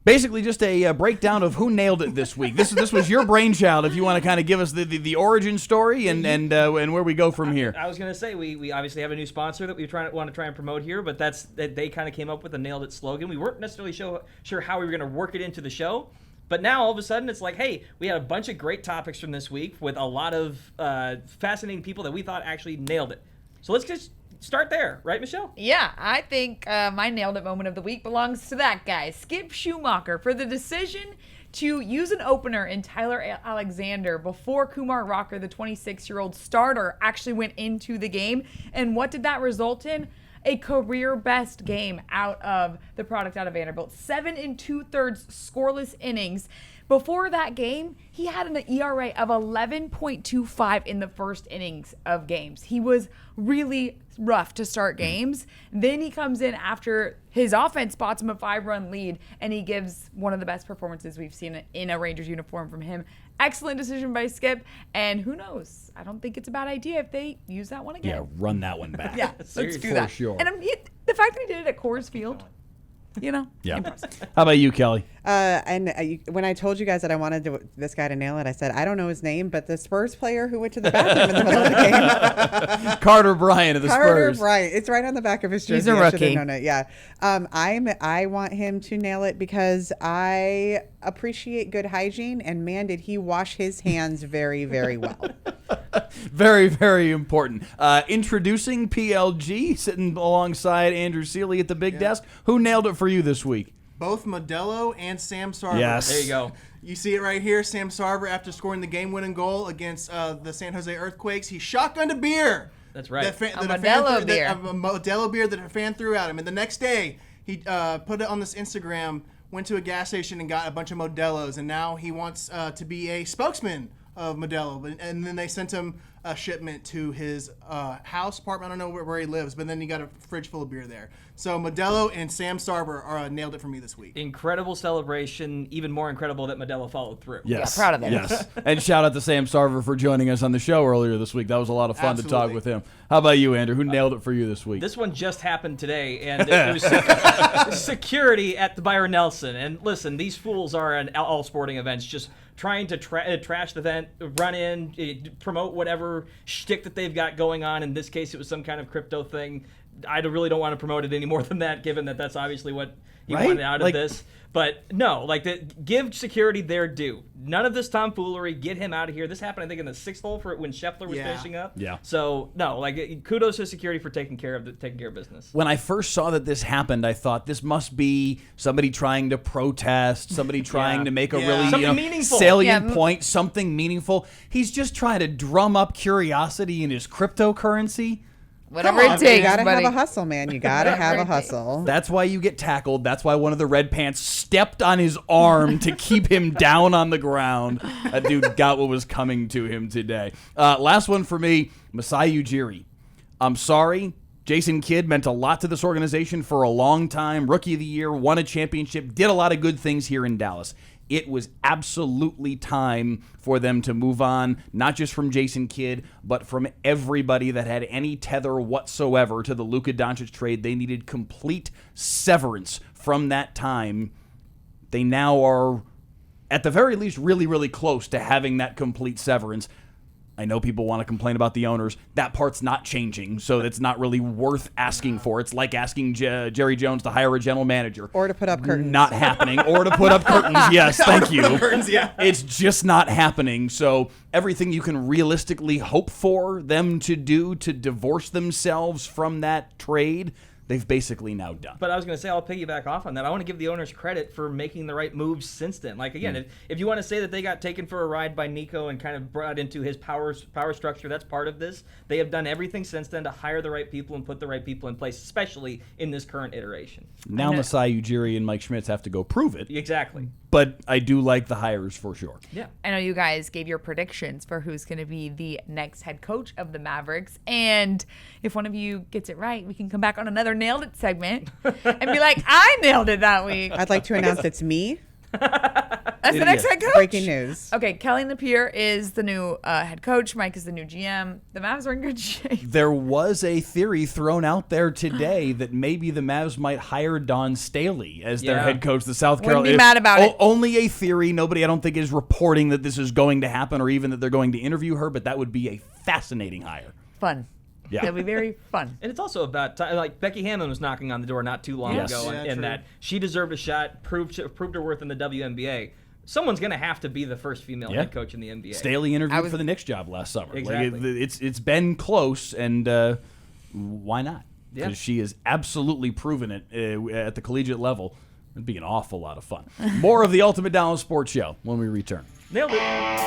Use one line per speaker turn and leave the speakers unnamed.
Basically, just a breakdown of who nailed it this week. This was your brainchild. If you want to kind of give us the origin story and where we go from here.
I was going to say we obviously have a new sponsor that we want to try and promote here, but they kind of came up with a nailed it slogan. We weren't necessarily sure how we were going to work it into the show, but now all of a sudden it's like, hey, we had a bunch of great topics from this week with a lot of fascinating people that we thought actually nailed it. So let's just start there, right, Michelle?
Yeah, I think my nailed it moment of the week belongs to that guy, Skip Schumacher, for the decision to use an opener in Tyler Alexander before Kumar Rocker, the 26-year-old starter, actually went into the game. And what did that result in? A career best game out of the product out of Vanderbilt. 7 2/3 scoreless innings. Before that game, he had an ERA of 11.25 in the first innings of games. He was really rough to start games. Then he comes in after his offense spots him a 5-run lead, and he gives one of the best performances we've seen in a Rangers uniform from him. Excellent decision by Skip, and who knows? I don't think it's a bad idea if they use that one again.
Yeah, run that one back.
Yeah, let's do that.
For sure.
And the fact that he did it at Coors Field,
Yeah.
impressive.
How about you, Kelly?
When I told you guys that I wanted this guy to nail it, I said, I don't know his name, but the Spurs player who went to the bathroom in the middle of the game.
Carter Bryant of the
Carter
Spurs.
Bryant. It's right on the back of his jersey.
He's a
I should
rookie.
have known it. Yeah. I want him to nail it because I appreciate good hygiene, and man, did he wash his hands very, very well.
Very, very important. Introducing PLG, sitting alongside Andrew Seeley at the big desk. Who nailed it for you this week?
Both Modelo and Sam Sarver.
Yes.
There you go.
You see it right here. Sam Sarver, after scoring the game-winning goal against the San Jose Earthquakes, he shotgunned a beer.
That's right.
A Modelo
beer that a fan threw at him. And the next day, he put it on this Instagram, went to a gas station and got a bunch of Modelos. And now he wants to be a spokesman of Modelo. And then they sent him a shipment to his house, apartment. I don't know where he lives, but then he got a fridge full of beer there. So Modelo and Sam Sarver nailed it for me this week.
Incredible celebration. Even more incredible that Modelo followed through.
Yes.
Yeah, proud of them.
Yes. And shout out to Sam Sarver for joining us on the show earlier this week. That was a lot of fun to talk
Absolutely.
with him. How about you, Andrew? Who nailed it for you this week?
This one just happened today, and it was security at the Byron Nelson. And listen, these fools are in all sporting events just trying to trash the event, run in, promote whatever shtick that they've got going on. In this case, it was some kind of crypto thing. I really don't want to promote it any more than that, given that that's obviously what he
Right?
wanted out of
Like-
this. But no, give security their due. None of this tomfoolery. Get him out of here. This happened, I think, in the 6th hole for when Scheffler was
Yeah.
finishing up.
Yeah.
So no, kudos to security for taking care of business.
When I first saw that this happened, I thought this must be somebody trying to protest, somebody trying to make a
Yeah.
really
Something meaningful.
salient
Yeah.
point, something meaningful. He's just trying to drum up curiosity in his cryptocurrency.
Whatever
Come on,
it takes,
you gotta
buddy.
have a hustle, man. You gotta have a
Whatever it takes.
hustle.
That's why you get tackled. That's why one of the red pants stepped on his arm to keep him down on the ground. That dude got what was coming to him today. Last one for me, Masai Ujiri. I'm sorry. Jason Kidd meant a lot to this organization for a long time. Rookie of the Year, won a championship, did a lot of good things here in Dallas. It was absolutely time for them to move on, not just from Jason Kidd, but from everybody that had any tether whatsoever to the Luka Doncic trade. They needed complete severance from that time. They now are, at the very least, really, really close to having that complete severance. I know people want to complain about the owners. That part's not changing, so it's not really worth asking for. It's like asking Jerry Jones to hire a general manager.
Or to put up curtains.
Not happening. Or to put up curtains. Yes, thank you.
Curtains, yeah.
It's just not happening. So everything you can realistically hope for them to do to divorce themselves from that trade, they've basically now done.
But I was going to say, I'll piggyback off on that. I want to give the owners credit for making the right moves since then. Like, again, if you want to say that they got taken for a ride by Nico and kind of brought into his power structure, that's part of this. They have done everything since then to hire the right people and put the right people in place, especially in this current iteration.
Now Masai Ujiri and Mike Schmitz have to go prove it.
Exactly.
But I do like the hires for sure.
Yeah.
I know you guys gave your predictions for who's going to be the next head coach of the Mavericks. And if one of you gets it right, we can come back on another Nailed It segment and be like, I nailed it that week.
I'd like to announce it's me.
That's the next head coach.
Breaking news.
Okay, Kelly Napier is the new head coach. Mike is the new GM. The Mavs are in good shape.
There was a theory thrown out there today that maybe the Mavs might hire Don Staley as their
Yeah.
head coach. The South
Wouldn't
Carolina.
be mad about it.
Only a theory. Nobody, I don't think, is reporting that this is going to happen or even that they're going to interview her. But that would be a fascinating hire.
Fun.
Yeah.
It'll be very fun.
And it's also about time. Like Becky Hammond was knocking on the door not too long
Yes.
ago,
Yeah,
and
true.
that she deserved a shot, proved her worth in the WNBA. Someone's going to have to be the first female
Yeah.
head coach in the NBA.
Staley interviewed
I was-
for the Knicks job last summer.
Exactly.
It's been close, and why not?
Yeah.
Because she has absolutely proven it at the collegiate level. It'd be an awful lot of fun. More of the Ultimate Dallas Sports Show when we return.
Nailed it.